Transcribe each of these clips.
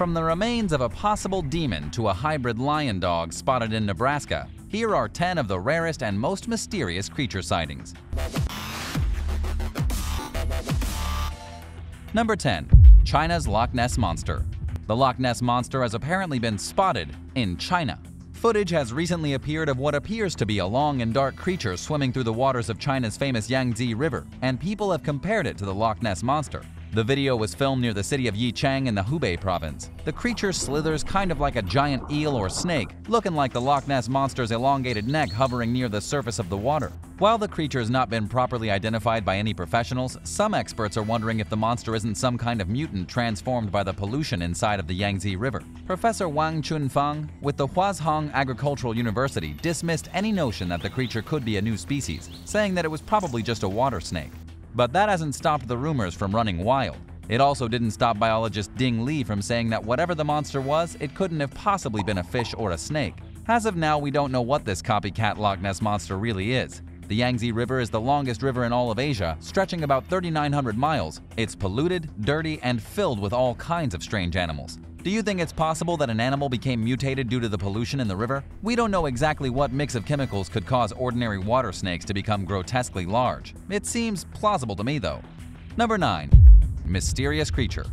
From the remains of a possible demon to a hybrid lion dog spotted in Nebraska, here are 10 of the rarest and most mysterious creature sightings. Number 10. China's Loch Ness Monster. The Loch Ness Monster has apparently been spotted in China. Footage has recently appeared of what appears to be a long and dark creature swimming through the waters of China's famous Yangtze River, and people have compared it to the Loch Ness Monster. The video was filmed near the city of Yichang in the Hubei province. The creature slithers kind of like a giant eel or snake, looking like the Loch Ness Monster's elongated neck hovering near the surface of the water. While the creature has not been properly identified by any professionals, some experts are wondering if the monster isn't some kind of mutant transformed by the pollution inside of the Yangtze River. Professor Wang Chunfeng with the Huazhong Agricultural University dismissed any notion that the creature could be a new species, saying that it was probably just a water snake. But that hasn't stopped the rumors from running wild. It also didn't stop biologist Ding Li from saying that whatever the monster was, it couldn't have possibly been a fish or a snake. As of now, we don't know what this copycat Loch Ness Monster really is. The Yangtze River is the longest river in all of Asia, stretching about 3,900 miles. It's polluted, dirty, and filled with all kinds of strange animals. Do you think it's possible that an animal became mutated due to the pollution in the river? We don't know exactly what mix of chemicals could cause ordinary water snakes to become grotesquely large. It seems plausible to me, though. Number 9. Mysterious creature.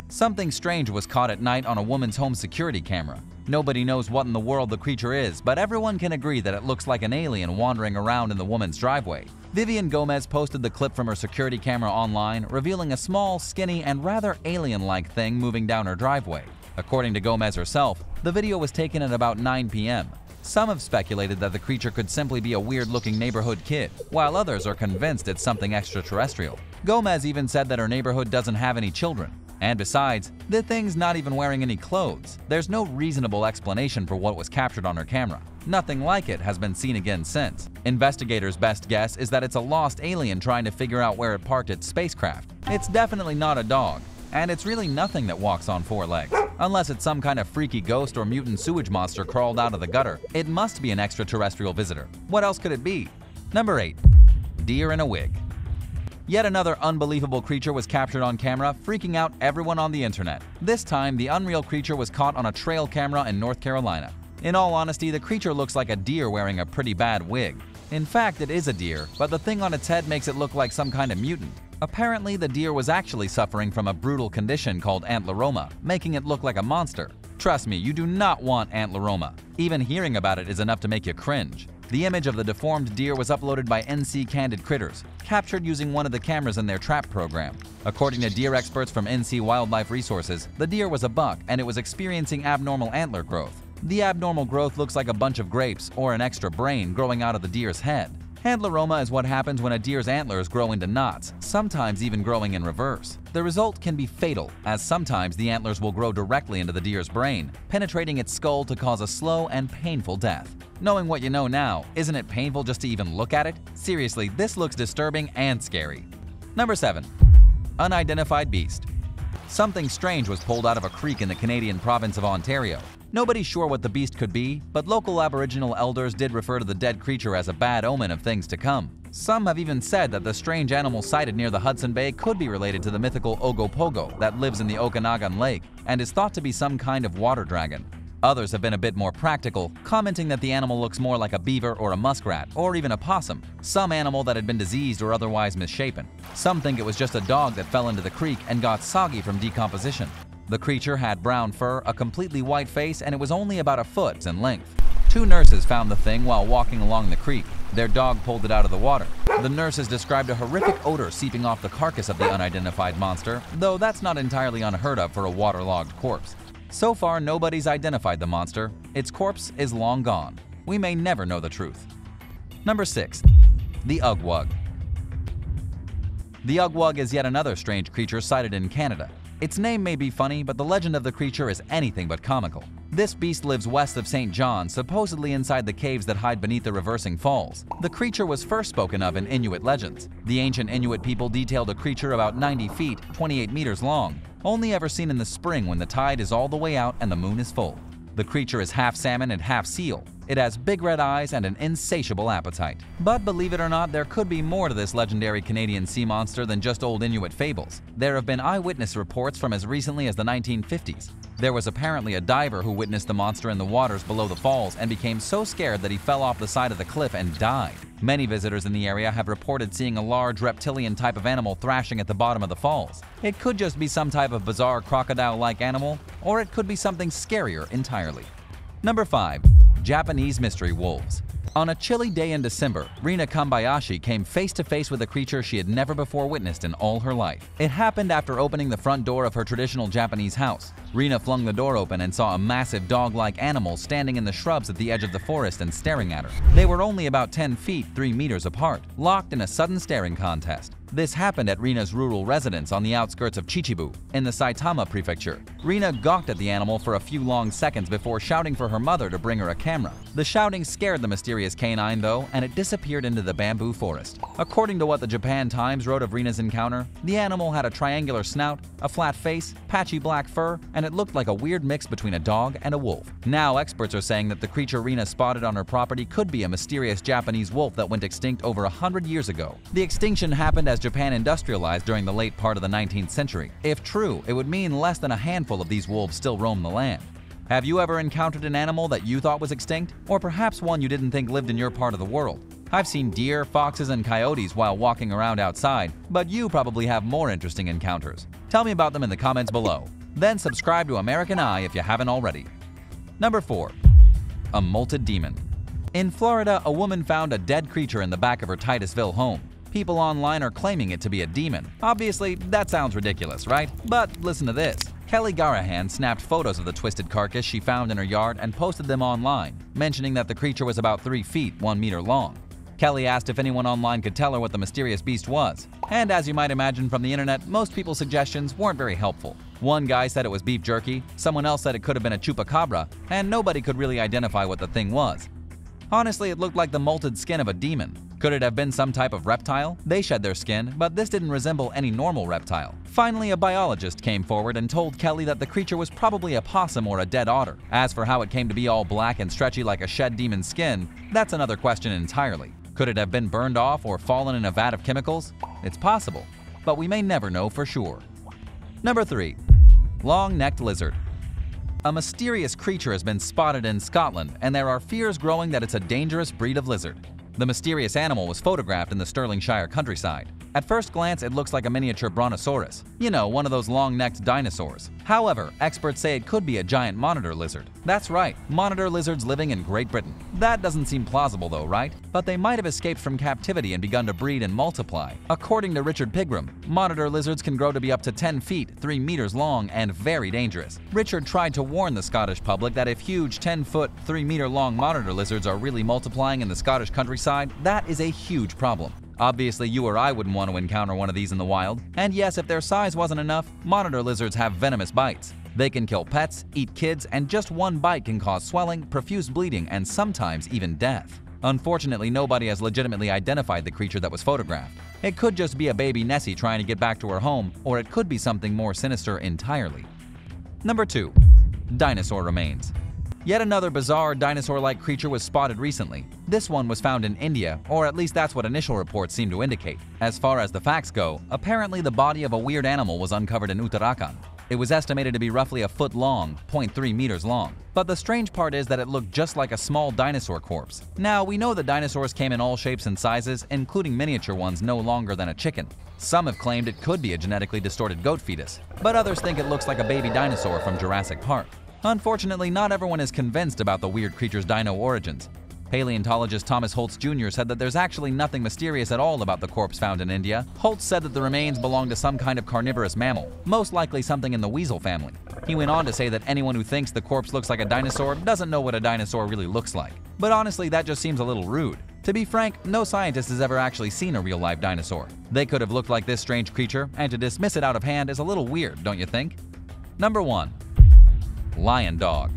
Something strange was caught at night on a woman's home security camera. Nobody knows what in the world the creature is, but everyone can agree that it looks like an alien wandering around in the woman's driveway. Vivian Gomez posted the clip from her security camera online, revealing a small, skinny, and rather alien-like thing moving down her driveway. According to Gomez herself, the video was taken at about 9 p.m. Some have speculated that the creature could simply be a weird-looking neighborhood kid, while others are convinced it's something extraterrestrial. Gomez even said that her neighborhood doesn't have any children. And besides, the thing's not even wearing any clothes. There's no reasonable explanation for what was captured on her camera. Nothing like it has been seen again since. Investigators' best guess is that it's a lost alien trying to figure out where it parked its spacecraft. It's definitely not a dog, and it's really nothing that walks on 4 legs. Unless it's some kind of freaky ghost or mutant sewage monster crawled out of the gutter, it must be an extraterrestrial visitor. What else could it be? Number 8. Deer in a wig. Yet another unbelievable creature was captured on camera, freaking out everyone on the internet. This time, the unreal creature was caught on a trail camera in North Carolina. In all honesty, the creature looks like a deer wearing a pretty bad wig. In fact, it is a deer, but the thing on its head makes it look like some kind of mutant. Apparently, the deer was actually suffering from a brutal condition called antleroma, making it look like a monster. Trust me, you do not want antleroma. Even hearing about it is enough to make you cringe. The image of the deformed deer was uploaded by NC Candid Critters, captured using one of the cameras in their trap program. According to deer experts from NC Wildlife Resources, the deer was a buck and it was experiencing abnormal antler growth. The abnormal growth looks like a bunch of grapes or an extra brain growing out of the deer's head. Antleroma is what happens when a deer's antlers grow into knots, sometimes even growing in reverse. The result can be fatal, as sometimes the antlers will grow directly into the deer's brain, penetrating its skull to cause a slow and painful death. Knowing what you know now, isn't it painful just to even look at it? Seriously, this looks disturbing and scary. Number 7. Unidentified Beast. Something strange was pulled out of a creek in the Canadian province of Ontario. Nobody's sure what the beast could be, but local Aboriginal elders did refer to the dead creature as a bad omen of things to come. Some have even said that the strange animal sighted near the Hudson Bay could be related to the mythical Ogopogo that lives in the Okanagan Lake and is thought to be some kind of water dragon. Others have been a bit more practical, commenting that the animal looks more like a beaver or a muskrat, or even a possum, some animal that had been diseased or otherwise misshapen. Some think it was just a dog that fell into the creek and got soggy from decomposition. The creature had brown fur, a completely white face, and it was only about a foot in length. 2 nurses found the thing while walking along the creek. Their dog pulled it out of the water. The nurses described a horrific odor seeping off the carcass of the unidentified monster, though that's not entirely unheard of for a waterlogged corpse. So far, nobody's identified the monster. Its corpse is long gone. We may never know the truth. Number 6. The Ugwug. The Ugwug is yet another strange creature sighted in Canada. Its name may be funny, but the legend of the creature is anything but comical. This beast lives west of St. John, supposedly inside the caves that hide beneath the reversing falls. The creature was first spoken of in Inuit legends. The ancient Inuit people detailed a creature about 90 feet, 28 meters long, only ever seen in the spring when the tide is all the way out and the moon is full. The creature is half salmon and half seal. It has big red eyes and an insatiable appetite. But believe it or not, there could be more to this legendary Canadian sea monster than just old Inuit fables. There have been eyewitness reports from as recently as the 1950s. There was apparently a diver who witnessed the monster in the waters below the falls and became so scared that he fell off the side of the cliff and died. Many visitors in the area have reported seeing a large reptilian type of animal thrashing at the bottom of the falls. It could just be some type of bizarre crocodile-like animal, or it could be something scarier entirely. Number 5. Japanese mystery wolves. On a chilly day in December, Rina Kambayashi came face to face with a creature she had never before witnessed in all her life. It happened after opening the front door of her traditional Japanese house. Rina flung the door open and saw a massive dog-like animal standing in the shrubs at the edge of the forest and staring at her. They were only about 10 feet, 3 meters apart, locked in a sudden staring contest. This happened at Rina's rural residence on the outskirts of Chichibu, in the Saitama prefecture. Rina gawked at the animal for a few long seconds before shouting for her mother to bring her a camera. The shouting scared the mysterious canine though, and it disappeared into the bamboo forest. According to what the Japan Times wrote of Rina's encounter, the animal had a triangular snout, a flat face, patchy black fur, and it looked like a weird mix between a dog and a wolf. Now experts are saying that the creature Rina spotted on her property could be a mysterious Japanese wolf that went extinct over 100 years ago. The extinction happened as Japan industrialized during the late part of the 19th century. If true, it would mean less than a handful of these wolves still roam the land. Have you ever encountered an animal that you thought was extinct? Or perhaps one you didn't think lived in your part of the world? I've seen deer, foxes, and coyotes while walking around outside, but you probably have more interesting encounters. Tell me about them in the comments below. Then subscribe to American Eye if you haven't already. Number 4. A Molted Demon. In Florida, a woman found a dead creature in the back of her Titusville home. People online are claiming it to be a demon. Obviously, that sounds ridiculous, right? But listen to this. Kelly Garahan snapped photos of the twisted carcass she found in her yard and posted them online, mentioning that the creature was about 3 feet, 1 meter long. Kelly asked if anyone online could tell her what the mysterious beast was. And as you might imagine from the internet, most people's suggestions weren't very helpful. One guy said it was beef jerky, someone else said it could have been a chupacabra, and nobody could really identify what the thing was. Honestly, it looked like the molted skin of a demon. Could it have been some type of reptile? They shed their skin, but this didn't resemble any normal reptile. Finally, a biologist came forward and told Kelly that the creature was probably a possum or a dead otter. As for how it came to be all black and stretchy like a shed demon's skin, that's another question entirely. Could it have been burned off or fallen in a vat of chemicals? It's possible, but we may never know for sure. Number 3. Longnecked Lizard. A mysterious creature has been spotted in Scotland, and there are fears growing that it's a dangerous breed of lizard. The mysterious animal was photographed in the Stirlingshire countryside. At first glance, it looks like a miniature brontosaurus. You know, one of those long-necked dinosaurs. However, experts say it could be a giant monitor lizard. That's right, monitor lizards living in Great Britain. That doesn't seem plausible though, right? But they might have escaped from captivity and begun to breed and multiply. According to Richard Pigram, monitor lizards can grow to be up to 10 feet, 3 meters long, and very dangerous. Richard tried to warn the Scottish public that if huge 10-foot, 3-meter-long monitor lizards are really multiplying in the Scottish countryside, that is a huge problem. Obviously, you or I wouldn't want to encounter one of these in the wild. And yes, if their size wasn't enough, monitor lizards have venomous bites. They can kill pets, eat kids, and just one bite can cause swelling, profuse bleeding, and sometimes even death. Unfortunately, nobody has legitimately identified the creature that was photographed. It could just be a baby Nessie trying to get back to her home, or it could be something more sinister entirely. Number 2. Dinosaur Remains. Yet another bizarre dinosaur-like creature was spotted recently. This one was found in India, or at least that's what initial reports seem to indicate. As far as the facts go, apparently the body of a weird animal was uncovered in Uttarakhand. It was estimated to be roughly a foot long, 0.3 meters long. But the strange part is that it looked just like a small dinosaur corpse. Now, we know that dinosaurs came in all shapes and sizes, including miniature ones no longer than a chicken. Some have claimed it could be a genetically distorted goat fetus, but others think it looks like a baby dinosaur from Jurassic Park. Unfortunately, not everyone is convinced about the weird creature's dino origins. Paleontologist Thomas Holtz Jr. said that there's actually nothing mysterious at all about the corpse found in India. Holtz said that the remains belong to some kind of carnivorous mammal, most likely something in the weasel family. He went on to say that anyone who thinks the corpse looks like a dinosaur doesn't know what a dinosaur really looks like. But honestly, that just seems a little rude. To be frank, no scientist has ever actually seen a real-life dinosaur. They could have looked like this strange creature, and to dismiss it out of hand is a little weird, don't you think? Number 1. Lion dog.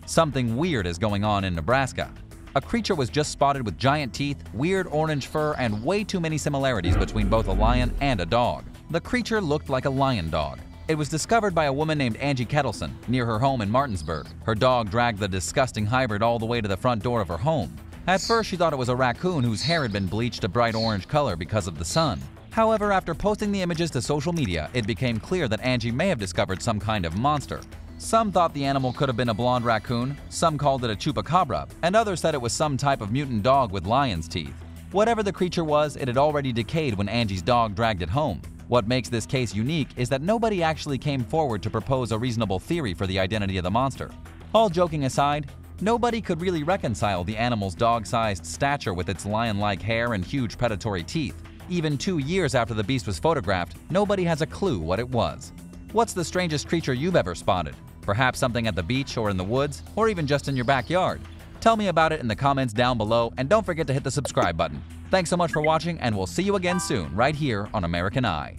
Something weird is going on in Nebraska. A creature was just spotted with giant teeth, weird orange fur, and way too many similarities between both a lion and a dog. The creature looked like a lion dog. It was discovered by a woman named Angie Kettleson near her home in Martinsburg. Her dog dragged the disgusting hybrid all the way to the front door of her home. At first, she thought it was a raccoon whose hair had been bleached a bright orange color because of the sun. However, after posting the images to social media, it became clear that Angie may have discovered some kind of monster. Some thought the animal could have been a blonde raccoon, some called it a chupacabra, and others said it was some type of mutant dog with lion's teeth. Whatever the creature was, it had already decayed when Angie's dog dragged it home. What makes this case unique is that nobody actually came forward to propose a reasonable theory for the identity of the monster. All joking aside, nobody could really reconcile the animal's dog-sized stature with its lion-like hair and huge predatory teeth. Even 2 years after the beast was photographed, nobody has a clue what it was. What's the strangest creature you've ever spotted? Perhaps something at the beach or in the woods, or even just in your backyard? Tell me about it in the comments down below, and don't forget to hit the subscribe button. Thanks so much for watching, and we'll see you again soon right here on American Eye.